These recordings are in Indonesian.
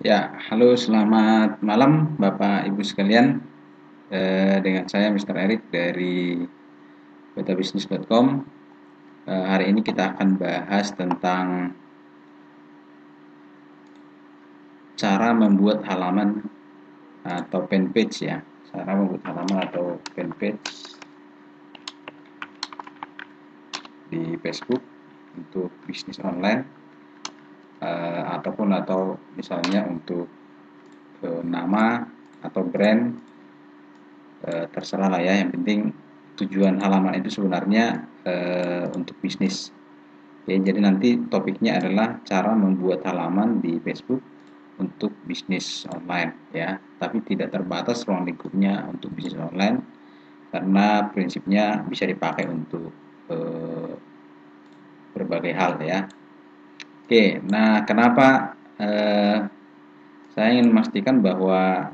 Ya, halo selamat malam Bapak Ibu sekalian. Dengan saya Mr. Erik dari betabisnis.com. Hari ini kita akan bahas tentang cara membuat halaman atau fanpage ya. Cara membuat halaman atau fanpage di Facebook untuk bisnis online atau misalnya untuk nama atau brand, terserah lah ya, yang penting tujuan halaman itu sebenarnya untuk bisnis. Oke, jadi nanti topiknya adalah cara membuat halaman di Facebook untuk bisnis online ya, tapi tidak terbatas ruang lingkupnya untuk bisnis online karena prinsipnya bisa dipakai untuk berbagai hal ya. Oke, nah kenapa saya ingin memastikan bahwa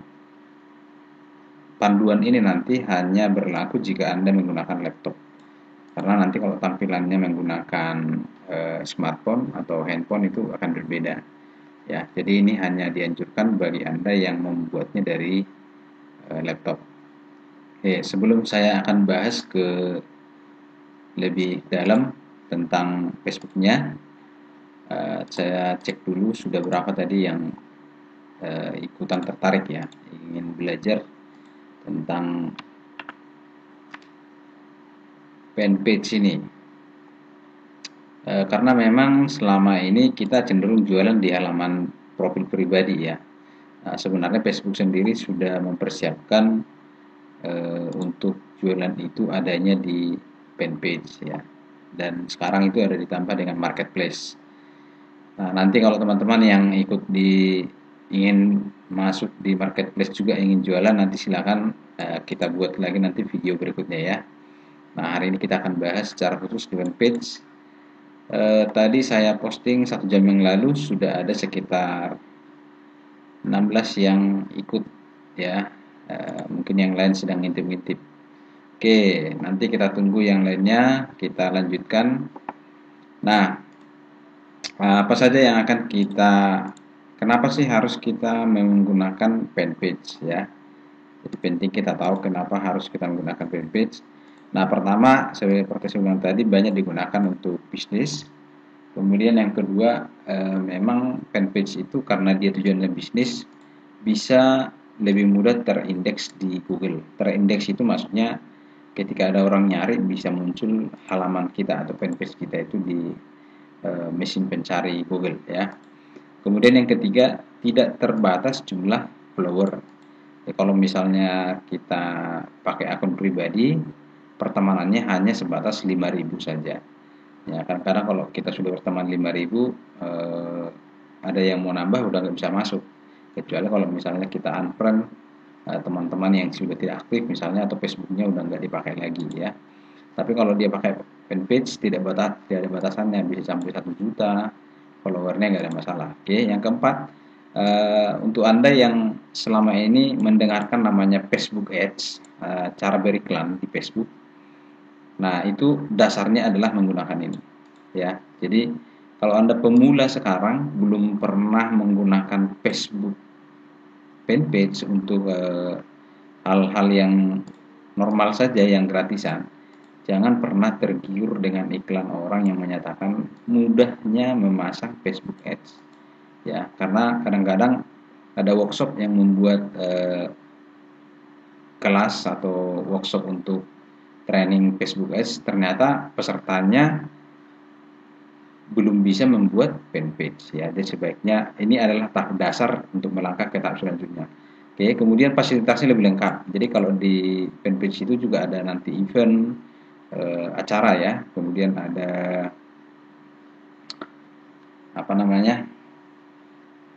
panduan ini nanti hanya berlaku jika Anda menggunakan laptop. Karena nanti kalau tampilannya menggunakan smartphone atau handphone itu akan berbeda. Ya, jadi ini hanya dianjurkan bagi Anda yang membuatnya dari laptop. Oke, sebelum saya akan bahas ke lebih dalam tentang Facebooknya, saya cek dulu sudah berapa tadi yang ikutan tertarik ya, ingin belajar tentang fanpage ini. Karena memang selama ini kita cenderung jualan di halaman profil pribadi ya. Nah, sebenarnya Facebook sendiri sudah mempersiapkan untuk jualan itu adanya di fanpage ya. Dan sekarang itu ada ditambah dengan marketplace. Nah, nanti kalau teman-teman yang ingin masuk di marketplace juga ingin jualan, nanti silakan kita buat lagi nanti video berikutnya ya. Nah, hari ini kita akan bahas secara khusus di fanpage. Tadi saya posting 1 jam yang lalu sudah ada sekitar 16 yang ikut ya. Mungkin yang lain sedang ngintip-ngintip. Oke, nanti kita tunggu yang lainnya, kita lanjutkan. Nah, apa saja yang akan kenapa sih harus kita menggunakan fanpage ya? Jadi penting kita tahu kenapa harus kita menggunakan fanpage. Nah, pertama, seperti saya bilang tadi, banyak digunakan untuk bisnis. Kemudian yang kedua, memang fanpage itu karena dia tujuannya bisnis, bisa lebih mudah terindeks di Google. Terindeks itu maksudnya ketika ada orang nyari bisa muncul halaman kita atau fanpage kita itu di mesin pencari Google ya. Kemudian yang ketiga, tidak terbatas jumlah follower. Ya, kalau misalnya kita pakai akun pribadi, pertemanannya hanya sebatas 5.000 saja. Ya, kadang-kadang kalau kita sudah berteman 5.000, ada yang mau nambah udah nggak bisa masuk. Kecuali kalau misalnya kita unfriend teman-teman yang sudah tidak aktif misalnya, atau Facebooknya udah nggak dipakai lagi ya. Tapi kalau dia pakai fanpage tidak ada batasannya, bisa sampai 1 juta followernya, nggak ada masalah. Oke, yang keempat, untuk Anda yang selama ini mendengarkan namanya Facebook Ads, cara beriklan di Facebook. Nah, itu dasarnya adalah menggunakan ini. Ya. Jadi, kalau Anda pemula sekarang belum pernah menggunakan Facebook fanpage untuk hal-hal yang normal saja, yang gratisan, jangan pernah tergiur dengan iklan orang yang menyatakan mudahnya memasang Facebook Ads. Ya, karena kadang-kadang ada workshop yang membuat kelas atau workshop untuk training Facebook Ads, ternyata pesertanya belum bisa membuat fanpage ya. Jadi sebaiknya ini adalah tahap dasar untuk melangkah ke tahap selanjutnya. Oke, kemudian fasilitasnya lebih lengkap. Jadi kalau di fanpage itu juga ada nanti event, acara ya. Kemudian ada apa namanya?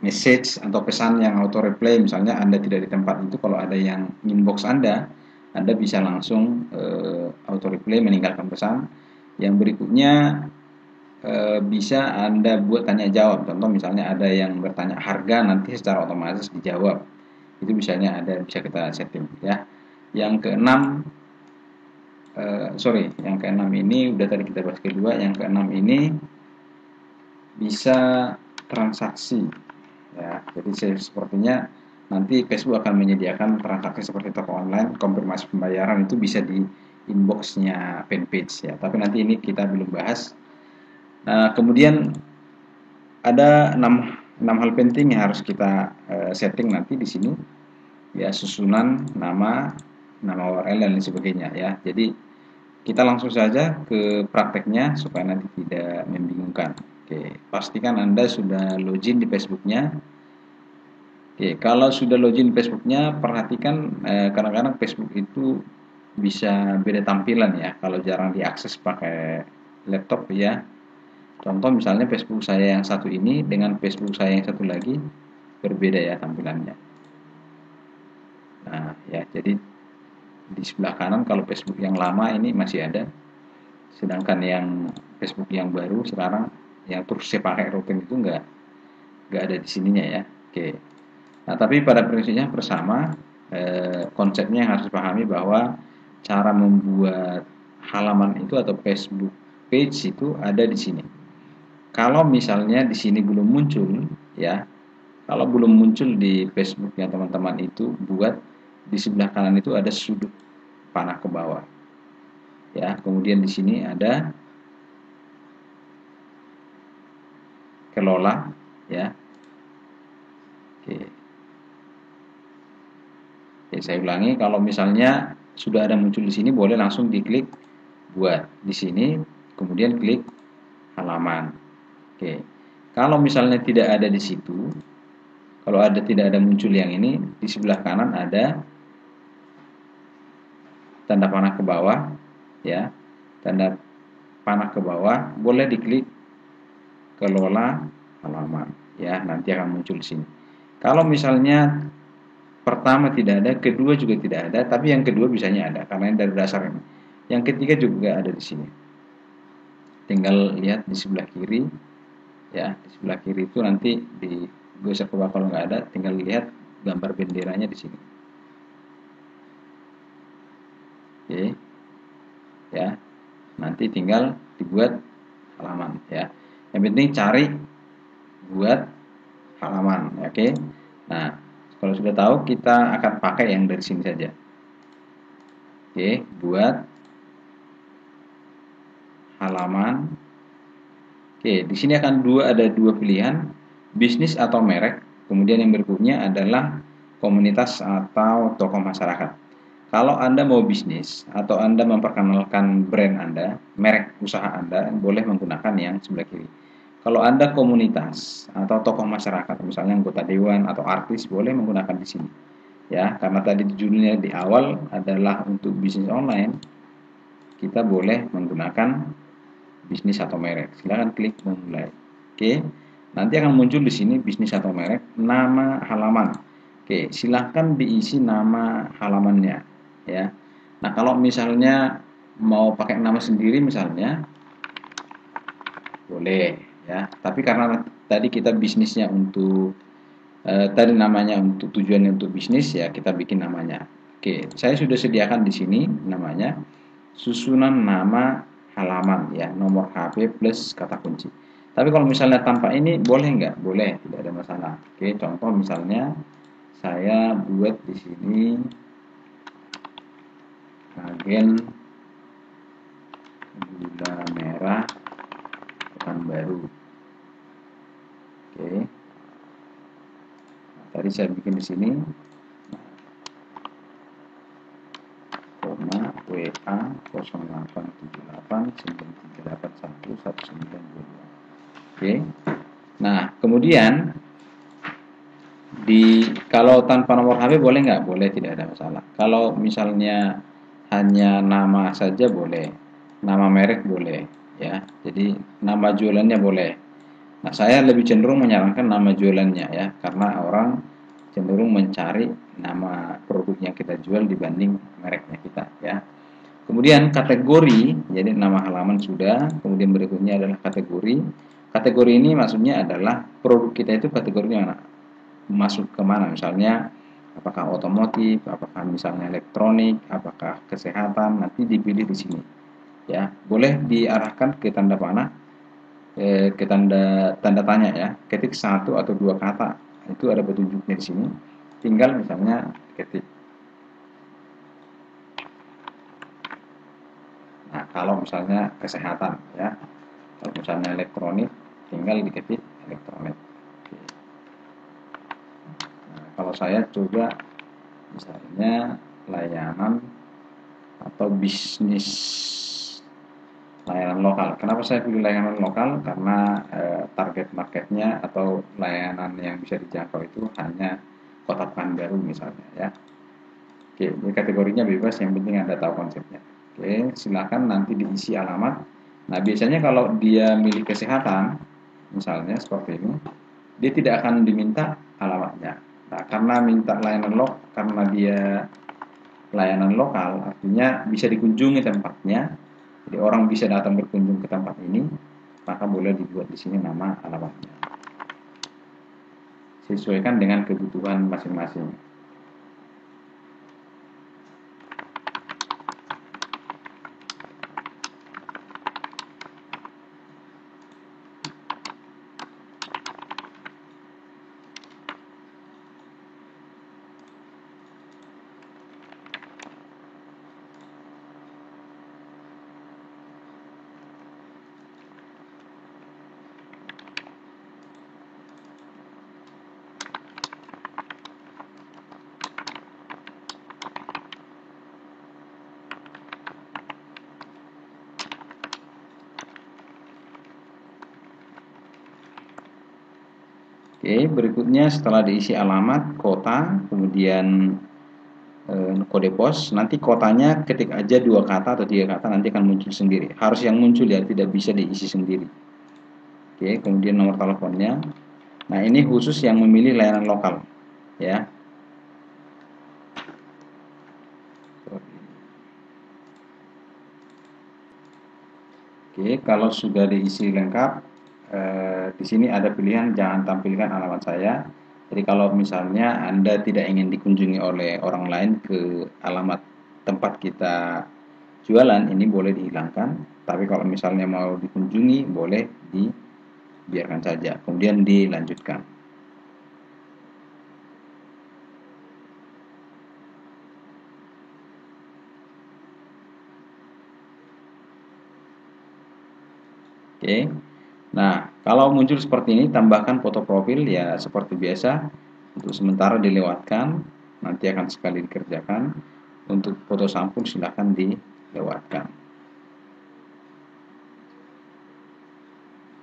Message atau pesan yang auto reply, misalnya Anda tidak di tempat itu, kalau ada yang inbox Anda bisa langsung auto reply meninggalkan pesan. Yang berikutnya bisa Anda buat tanya jawab. Contoh misalnya ada yang bertanya harga, nanti secara otomatis dijawab. Itu misalnya bisa kita setting ya. Yang keenam, yang keenam ini udah tadi kita bahas. Kedua, yang keenam ini bisa transaksi. ya. Jadi sepertinya nanti Facebook akan menyediakan transaksi seperti toko online, konfirmasi pembayaran itu bisa di inboxnya fanpage ya. Tapi nanti ini kita belum bahas. Nah, kemudian ada 6 hal penting yang harus kita setting nanti di sini ya, susunan nama URL dan lain sebagainya ya. Jadi kita langsung saja ke prakteknya supaya nanti tidak membingungkan. Oke, pastikan Anda sudah login di Facebooknya. Oke, kalau sudah login di Facebooknya, perhatikan kadang-kadang Facebook itu bisa beda tampilan ya kalau jarang diakses pakai laptop ya. Contoh misalnya Facebook saya yang satu ini dengan Facebook saya yang satu lagi berbeda ya tampilannya. Nah ya, jadi di sebelah kanan kalau Facebook yang lama ini masih ada, sedangkan yang Facebook yang baru sekarang yang terus saya pakai rutin itu nggak ada di sininya ya. Oke. Nah, tapi pada prinsipnya bersama konsepnya yang harus dipahami bahwa cara membuat halaman itu atau Facebook page itu ada di sini. Kalau misalnya di sini belum muncul ya, kalau belum muncul di Facebooknya teman-teman itu buat di sebelah kanan itu ada sudut panah ke bawah. Ya, kemudian di sini ada kelola ya. Oke. Oke, saya ulangi, kalau misalnya sudah ada muncul di sini boleh langsung diklik buat di sini, kemudian klik halaman. Oke. Kalau misalnya tidak ada di situ, kalau tidak ada muncul yang ini, di sebelah kanan ada tanda panah ke bawah ya. Tanda panah ke bawah boleh diklik kelola halaman ya, nanti akan muncul di sini. Kalau misalnya pertama tidak ada, kedua juga tidak ada, tapi yang kedua bisanya ada karena dari dasar ini. Yang ketiga juga ada di sini. Tinggal lihat di sebelah kiri ya, di sebelah kiri itu nanti di geser ke bawah kalau nggak ada, tinggal lihat gambar benderanya di sini. Oke. Ya. Nanti tinggal dibuat halaman ya. Yang penting cari buat halaman, oke. Nah, kalau sudah tahu kita akan pakai yang dari sini saja. Oke, buat halaman. Oke, di sini akan ada dua pilihan, bisnis atau merek. Kemudian yang berikutnya adalah komunitas atau tokoh masyarakat. Kalau Anda mau bisnis atau Anda memperkenalkan brand Anda, merek usaha Anda, boleh menggunakan yang sebelah kiri. Kalau Anda komunitas atau tokoh masyarakat, misalnya anggota dewan atau artis, boleh menggunakan di sini. Ya, karena tadi judulnya di awal adalah untuk bisnis online, kita boleh menggunakan bisnis atau merek. Silahkan klik memulai. Oke, nanti akan muncul di sini bisnis atau merek, nama halaman. Oke, silahkan diisi nama halamannya ya. Nah, kalau misalnya mau pakai nama sendiri misalnya boleh ya, tapi karena tadi kita bisnisnya untuk tadi namanya untuk tujuannya untuk bisnis ya, kita bikin namanya. Oke, saya sudah sediakan di sini namanya susunan nama halaman ya, nomor HP plus kata kunci. Tapi kalau misalnya tanpa ini boleh nggak? Boleh, tidak ada masalah. Oke, contoh misalnya saya buat di sini agen gula merah Pekanbaru. Oke. Nah, tadi saya bikin di sini koma WA 087893811922. Oke. Nah, kemudian kalau tanpa nomor HP boleh nggak? Boleh, tidak ada masalah. Kalau misalnya hanya nama saja boleh, nama merek boleh, ya. Jadi nama jualannya boleh. Nah, saya lebih cenderung menyarankan nama jualannya ya, karena orang cenderung mencari nama produk yang kita jual dibanding mereknya kita, ya. Kemudian kategori, jadi nama halaman sudah, kemudian berikutnya adalah kategori. Kategori ini maksudnya adalah produk kita itu kategorinya mana? Masuk ke mana, misalnya apakah otomotif, apakah misalnya elektronik, apakah kesehatan, nanti dipilih di sini ya. Boleh diarahkan ke tanda panah, ke tanda tanya ya, ketik satu atau dua kata itu ada petunjuknya di sini. Tinggal misalnya ketik. Nah, kalau misalnya kesehatan ya, kalau misalnya elektronik, tinggal diketik elektronik. Nah, kalau saya coba misalnya layanan atau bisnis layanan lokal. Kenapa saya pilih layanan lokal? Karena target marketnya atau layanan yang bisa dijangkau itu hanya Kota Pekanbaru misalnya ya. Oke, ini kategorinya bebas, yang penting Anda tahu konsepnya. Oke, silakan nanti diisi alamat. Nah, biasanya kalau dia milih kesehatan, misalnya seperti ini, dia tidak akan diminta alamatnya. Nah, karena minta karena dia layanan lokal, artinya bisa dikunjungi tempatnya. Jadi orang bisa datang berkunjung ke tempat ini, maka boleh dibuat di sini nama alamatnya. Sesuaikan dengan kebutuhan masing-masing. Oke, berikutnya setelah diisi alamat, kota, kemudian kode pos, nanti kotanya ketik aja 2 kata atau 3 kata, nanti akan muncul sendiri. Harus yang muncul ya, tidak bisa diisi sendiri. Oke, kemudian nomor teleponnya. Nah, ini khusus yang memilih layanan lokal ya. Oke, kalau sudah diisi lengkap, di sini ada pilihan jangan tampilkan alamat saya. Jadi kalau misalnya Anda tidak ingin dikunjungi oleh orang lain ke alamat tempat kita jualan, ini boleh dihilangkan. Tapi kalau misalnya mau dikunjungi, boleh dibiarkan saja. Kemudian dilanjutkan. Oke. Nah, kalau muncul seperti ini, tambahkan foto profil ya seperti biasa. Untuk sementara dilewatkan, nanti akan sekali dikerjakan. Untuk foto sampul silahkan dilewatkan.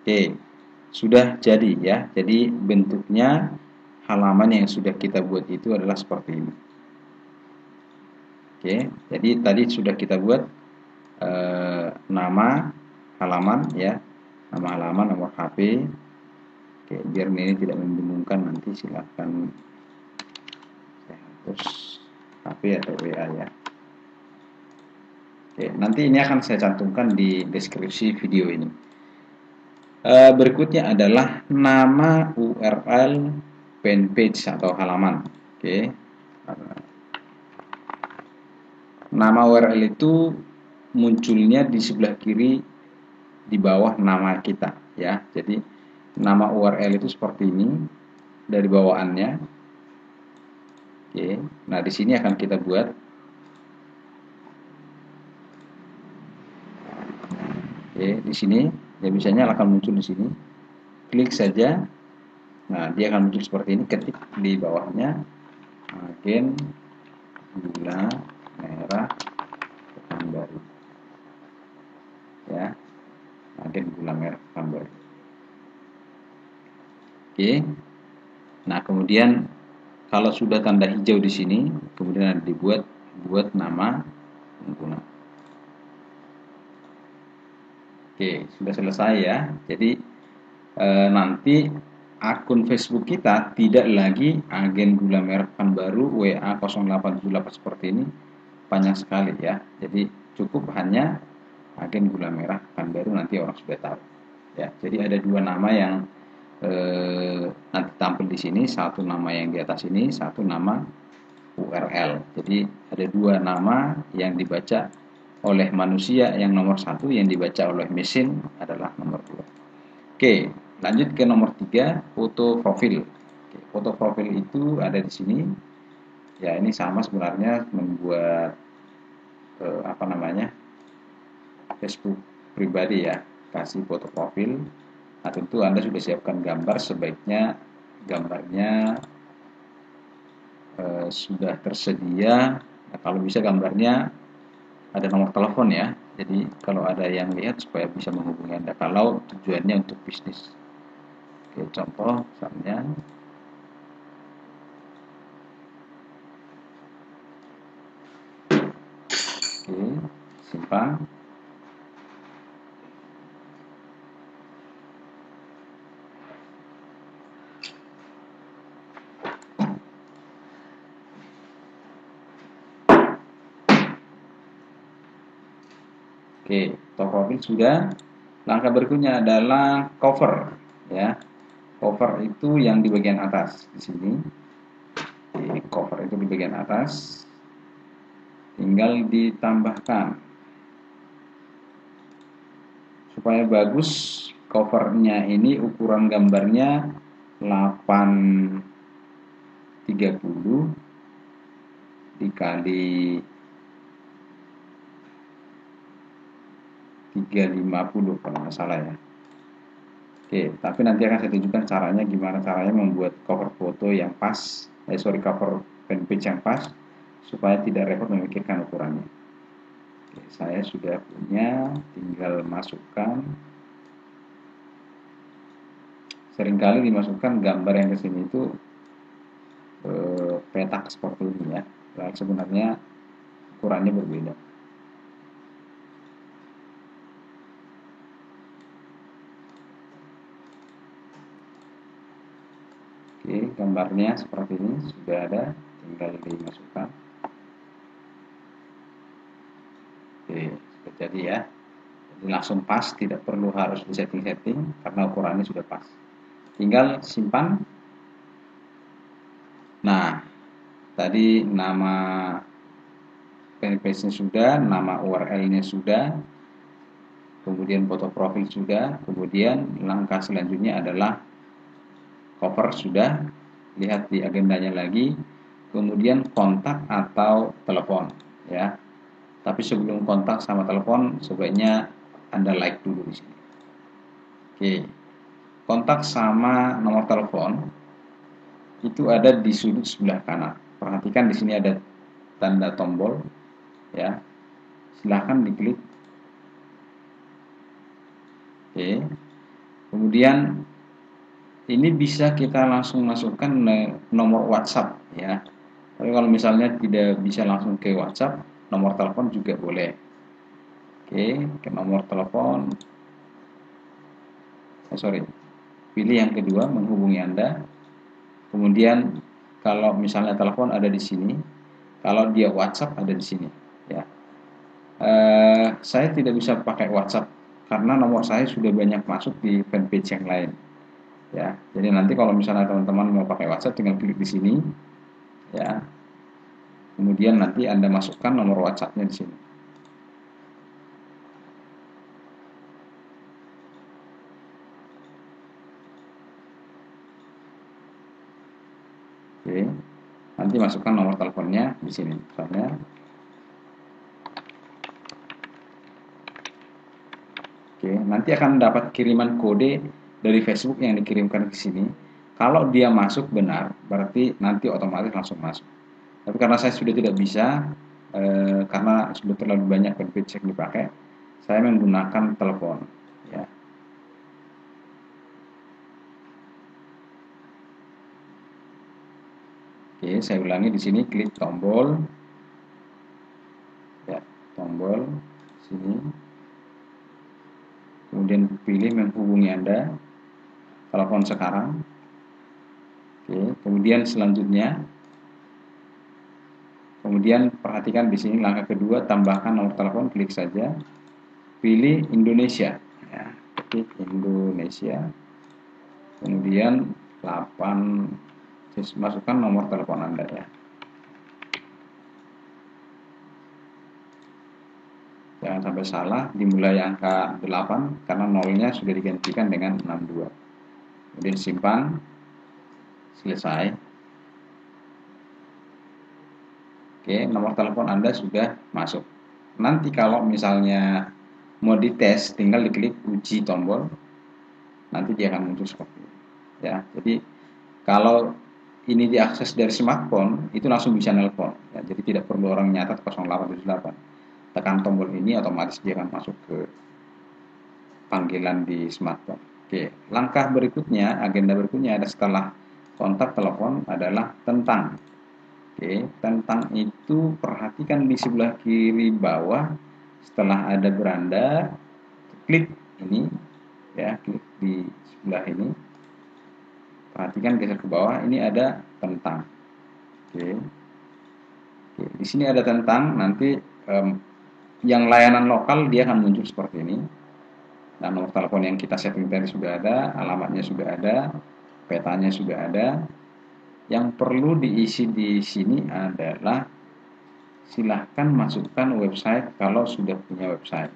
Oke, sudah jadi ya. Jadi bentuknya halaman yang sudah kita buat itu adalah seperti ini. Oke, jadi tadi sudah kita buat nama halaman ya, nama halaman, nomor HP. Oke, biar ini tidak membingungkan, nanti silahkan saya hapus HP atau WA ya. Oke, nanti ini akan saya cantumkan di deskripsi video ini. Berikutnya adalah nama URL fanpage atau halaman. Oke, nama URL itu munculnya di sebelah kiri di bawah nama kita ya. Jadi nama URL itu seperti ini dari bawaannya. Oke, nah di sini akan kita buat. Oke, di sini ya biasanya akan muncul di sini. Klik saja. Nah, dia akan muncul seperti ini, ketik di bawahnya agen gula merah Pekanbaru. Ya. Agen gula merah Pekanbaru. Oke. Nah, kemudian kalau sudah tanda hijau di sini, kemudian dibuat nama pengguna. Oke, sudah selesai ya. Jadi nanti akun Facebook kita tidak lagi agen gula merah Pekanbaru WA 0878 seperti ini, panjang sekali ya. Jadi cukup hanya agen gula merah Pekanbaru, nanti orang sudah tahu. Ya, jadi ada 2 nama yang nanti tampil di sini, satu nama yang di atas ini, satu nama URL. Jadi ada 2 nama yang dibaca oleh manusia, yang nomor 1 yang dibaca oleh mesin adalah nomor 2. Oke, lanjut ke nomor 3, foto profil. Oke, foto profil itu ada di sini. Ya, ini sama sebenarnya membuat apa namanya, Facebook pribadi ya, kasih foto profil. Nah, tentu Anda sudah siapkan gambar, sebaiknya gambarnya sudah tersedia. Nah, kalau bisa gambarnya ada nomor telepon ya. Jadi kalau ada yang lihat supaya bisa menghubungi Anda kalau tujuannya untuk bisnis. Oke, contoh misalnya oke, simpan. Oke, foto profil sudah. Langkah berikutnya adalah cover ya. Cover itu yang di bagian atas di sini. Oke, cover itu di bagian atas. Tinggal ditambahkan supaya bagus covernya ini ukuran gambarnya 830 dikali 350 kalau nggak salah ya. Oke, tapi nanti akan saya tunjukkan caranya, gimana caranya membuat cover foto yang pas, cover fanpage yang pas, supaya tidak repot memikirkan ukurannya. Oke, saya sudah punya, tinggal masukkan. Seringkali dimasukkan gambar yang ke sini itu petak seperti ini ya. Nah, sebenarnya ukurannya berbeda. Oke, gambarnya seperti ini sudah ada, tinggal dimasukkan. Oke, sudah jadi ya. Jadi langsung pas, tidak perlu harus disetting-setting karena ukurannya sudah pas. Tinggal simpan. Nah, tadi nama fanpage-nya sudah, nama URL-nya sudah, kemudian foto profil sudah, kemudian langkah selanjutnya adalah cover sudah, lihat di agendanya lagi, kemudian kontak atau telepon ya. Tapi sebelum kontak sama telepon, sebaiknya Anda like dulu di sini. Oke. Kontak sama nomor telepon itu ada di sudut sebelah kanan. Perhatikan di sini ada tanda tombol ya. Silahkan diklik. Oke. Kemudian ini bisa kita langsung masukkan nomor WhatsApp ya. Tapi kalau misalnya tidak bisa langsung ke WhatsApp, nomor telepon juga boleh. Oke, ke nomor telepon. Pilih yang kedua, menghubungi Anda. Kemudian kalau misalnya telepon ada di sini, kalau dia WhatsApp ada di sini ya. Saya tidak bisa pakai WhatsApp karena nomor saya sudah banyak masuk di fanpage yang lain ya. Jadi nanti kalau misalnya teman-teman mau pakai WhatsApp, tinggal klik di sini ya. Kemudian nanti Anda masukkan nomor WhatsApp-nya di sini. Oke. Nanti masukkan nomor teleponnya di sini misalnya. Oke, nanti akan dapat kiriman kode dari Facebook yang dikirimkan ke sini. Kalau dia masuk benar, berarti nanti otomatis langsung masuk. Tapi karena saya sudah tidak bisa, karena sudah terlalu banyak fanpage yang dipakai, saya menggunakan telepon. Ya. Oke, saya ulangi di sini, klik tombol, ya, tombol sini. Kemudian pilih menghubungi Anda, telepon sekarang. Oke, kemudian selanjutnya, kemudian perhatikan di sini langkah kedua, tambahkan nomor telepon, klik saja, pilih Indonesia, ya, klik Indonesia, kemudian 8, masukkan nomor telepon Anda ya. Jangan sampai salah, dimulai angka 8 karena nolnya sudah digantikan dengan 62. Kemudian simpan. selesai. Oke, nomor telepon Anda sudah masuk. Nanti kalau misalnya mau dites, tinggal diklik uji tombol, nanti dia akan muncul seperti ini. Ya, jadi kalau ini diakses dari smartphone, itu langsung bisa nelpon. Ya, jadi tidak perlu orang nyatat 0878. Tekan tombol ini, otomatis dia akan masuk ke panggilan di smartphone. Oke, langkah berikutnya, agenda berikutnya ada setelah kontak telepon adalah tentang. Oke, tentang itu perhatikan di sebelah kiri bawah, setelah ada beranda, klik ini, ya, klik di sebelah ini. Perhatikan geser ke bawah, ini ada tentang. Oke, oke, di sini ada tentang. Nanti yang layanan lokal dia akan muncul seperti ini. Nah, nomor telepon yang kita setting tadi sudah ada, alamatnya sudah ada, petanya sudah ada. Yang perlu diisi di sini adalah silahkan masukkan website kalau sudah punya website.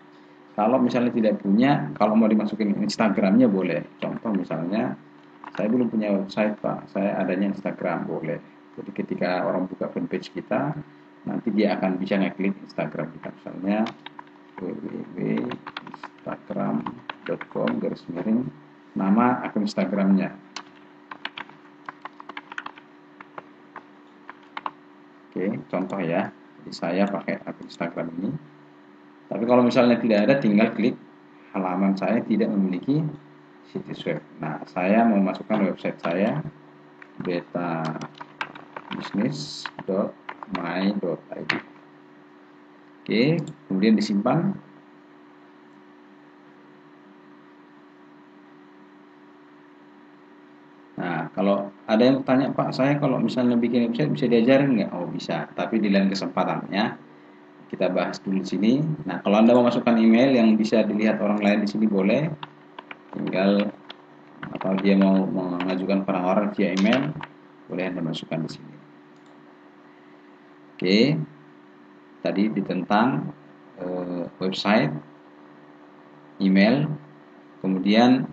Kalau misalnya tidak punya, kalau mau dimasukin Instagramnya boleh. Contoh misalnya, saya belum punya website Pak, saya adanya Instagram, boleh. Jadi ketika orang buka fanpage kita, nanti dia akan bisa ngeklik Instagram kita. Misalnya www.instagram.com/, nama akun Instagramnya. Oke, contoh ya. Jadi saya pakai akun Instagram ini. Tapi kalau misalnya tidak ada, tinggal klik halaman saya tidak memiliki situs web. Nah, saya mau masukkan website saya betabusiness.my.id. Oke, kemudian disimpan. Nah, kalau ada yang tanya, Pak, saya kalau misalnya bikin website bisa diajarin nggak? Oh, bisa, tapi di lain kesempatannya. Kita bahas dulu di sini. Nah, kalau Anda mau masukkan email yang bisa dilihat orang lain di sini boleh. Tinggal atau dia mau mengajukan penawaran via email, boleh Anda masukkan di sini. Oke. Tadi ditentang website, email, kemudian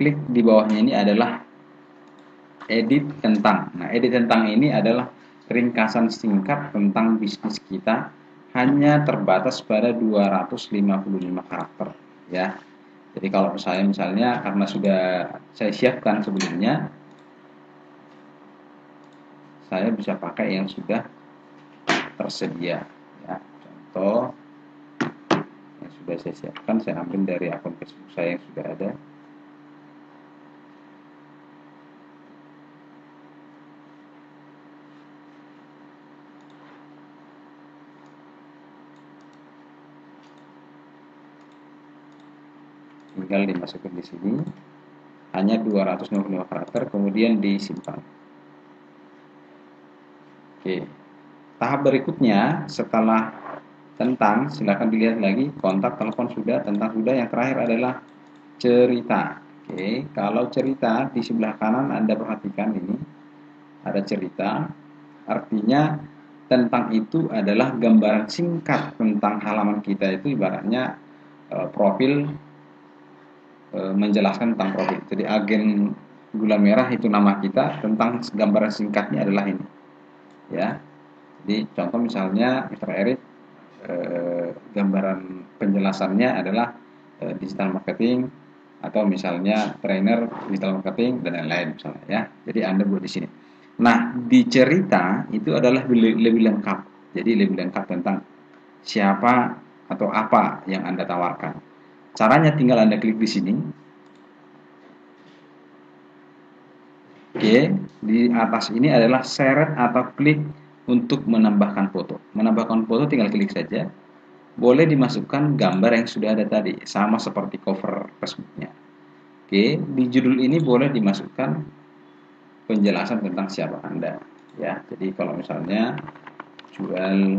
klik di bawahnya ini adalah edit tentang. Nah, edit tentang ini adalah ringkasan singkat tentang bisnis kita, hanya terbatas pada 255 karakter ya. Jadi kalau saya misalnya karena sudah saya siapkan sebelumnya, saya bisa pakai yang sudah tersedia ya. Contoh yang sudah saya siapkan, saya ambil dari akun Facebook saya yang sudah ada. Tinggal dimasukkan di sini, hanya 255 karakter, kemudian disimpan. Oke, tahap berikutnya setelah tentang, silakan dilihat lagi, kontak, telepon sudah, tentang sudah. Yang terakhir adalah cerita. Oke, kalau cerita di sebelah kanan Anda perhatikan ini ada cerita, artinya tentang itu adalah gambaran singkat tentang halaman kita. Itu ibaratnya profil, menjelaskan tentang profil. Jadi agen gula merah itu nama kita, tentang gambaran singkatnya adalah ini ya. Jadi contoh misalnya Mr. Eric, gambaran penjelasannya adalah digital marketing, atau misalnya trainer digital marketing dan lain-lain misalnya ya. Jadi Anda buat di sini. Nah, di cerita itu adalah lebih lengkap. Jadi lebih lengkap tentang siapa atau apa yang Anda tawarkan. Caranya tinggal Anda klik di sini. Oke, di atas ini adalah seret atau klik untuk menambahkan foto. Menambahkan foto tinggal klik saja. Boleh dimasukkan gambar yang sudah ada tadi, sama seperti cover Facebooknya. Oke, di judul ini boleh dimasukkan penjelasan tentang siapa Anda. Ya, jadi kalau misalnya jual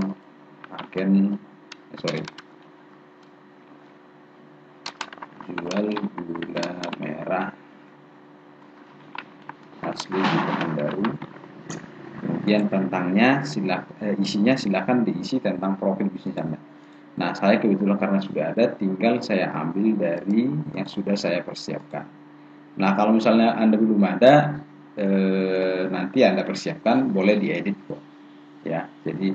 jual gula merah asli di Pekanbaru. Kemudian tentangnya isinya silakan diisi tentang profil bisnis Anda. Nah, saya kebetulan karena sudah ada, tinggal saya ambil dari yang sudah saya persiapkan. Nah, kalau misalnya Anda belum ada, nanti Anda persiapkan, boleh diedit kok. Ya, jadi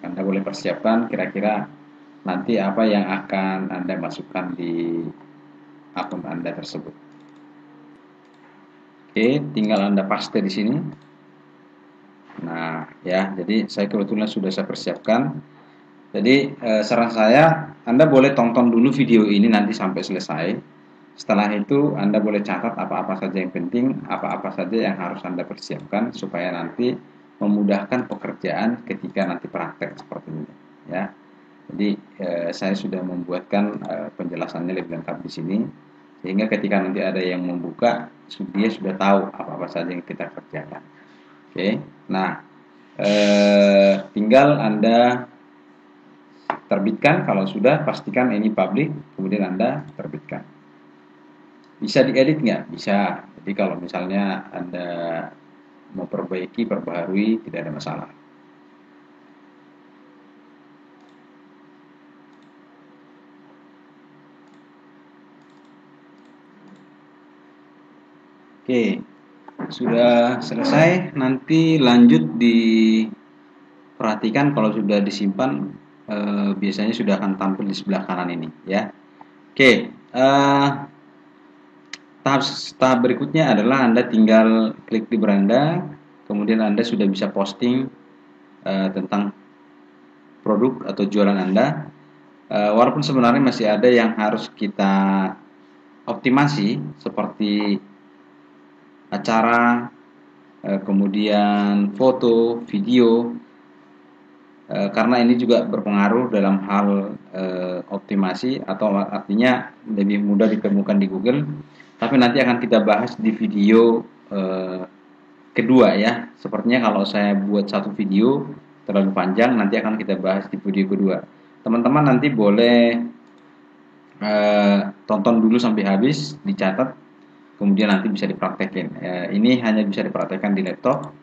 Anda boleh persiapkan kira-kira nanti apa yang akan Anda masukkan di akun Anda tersebut. Oke, tinggal Anda paste di sini. Nah, ya, jadi saya kebetulan sudah saya persiapkan. Jadi saran saya, Anda boleh tonton dulu video ini nanti sampai selesai. Setelah itu Anda boleh catat apa-apa saja yang penting, apa-apa saja yang harus Anda persiapkan supaya nanti memudahkan pekerjaan ketika nanti praktek seperti ini, ya. Jadi saya sudah membuatkan penjelasannya lebih lengkap di sini, sehingga ketika nanti ada yang membuka, dia sudah tahu apa-apa saja yang kita kerjakan. Oke, nah tinggal Anda terbitkan. Kalau sudah, pastikan ini publik, kemudian Anda terbitkan. Bisa diedit nggak? Bisa. Jadi kalau misalnya Anda mau perbaharui, tidak ada masalah. Oke, sudah selesai. Nanti lanjut diperhatikan kalau sudah disimpan, biasanya sudah akan tampil di sebelah kanan ini, ya. Oke, tahap berikutnya adalah Anda tinggal klik di beranda, kemudian Anda sudah bisa posting tentang produk atau jualan Anda. Walaupun sebenarnya masih ada yang harus kita optimasi seperti acara, kemudian foto, video, karena ini juga berpengaruh dalam hal optimasi, atau artinya lebih mudah ditemukan di Google. Tapi nanti akan kita bahas di video kedua, ya. Sepertinya kalau saya buat satu video terlalu panjang, nanti akan kita bahas di video kedua. Teman-teman nanti boleh tonton dulu sampai habis, dicatat, kemudian nanti bisa dipraktekin. Ini hanya bisa dipraktekkan di laptop.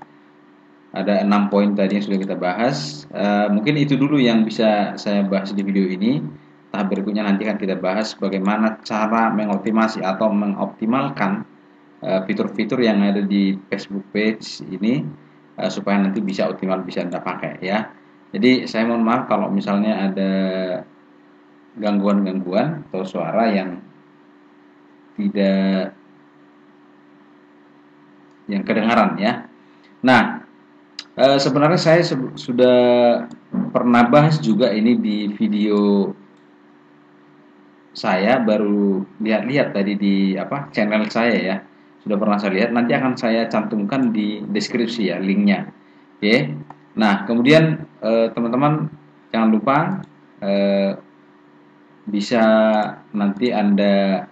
Ada 6 poin tadi yang sudah kita bahas. Mungkin itu dulu yang bisa saya bahas di video ini. Tahap berikutnya nanti akan kita bahas bagaimana cara mengoptimasi atau mengoptimalkan fitur-fitur yang ada di Facebook page ini, supaya nanti bisa optimal, bisa Anda pakai, ya. Jadi saya mohon maaf kalau misalnya ada gangguan-gangguan atau suara yang tidak kedengaran, ya. Nah, sebenarnya saya sudah pernah bahas juga ini di video saya, baru lihat-lihat tadi di channel saya, ya. Sudah pernah saya lihat, nanti akan saya cantumkan di deskripsi, ya, linknya. Oke. Nah, kemudian teman-teman jangan lupa bisa nanti Anda,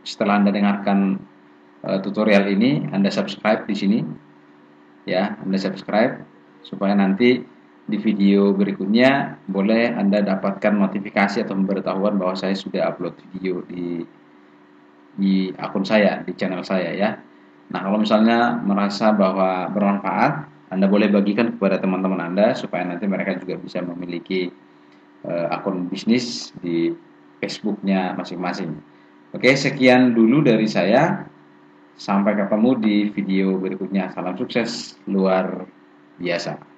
setelah Anda dengarkan tutorial ini, Anda subscribe di sini, ya. Anda subscribe supaya nanti di video berikutnya boleh Anda dapatkan notifikasi atau pemberitahuan bahwa saya sudah upload video di akun saya, di channel saya, ya. Nah, kalau misalnya merasa bahwa bermanfaat, Anda boleh bagikan kepada teman-teman Anda supaya nanti mereka juga bisa memiliki akun bisnis di Facebooknya masing-masing. Oke, sekian dulu dari saya. Sampai ketemu di video berikutnya. Salam sukses luar biasa.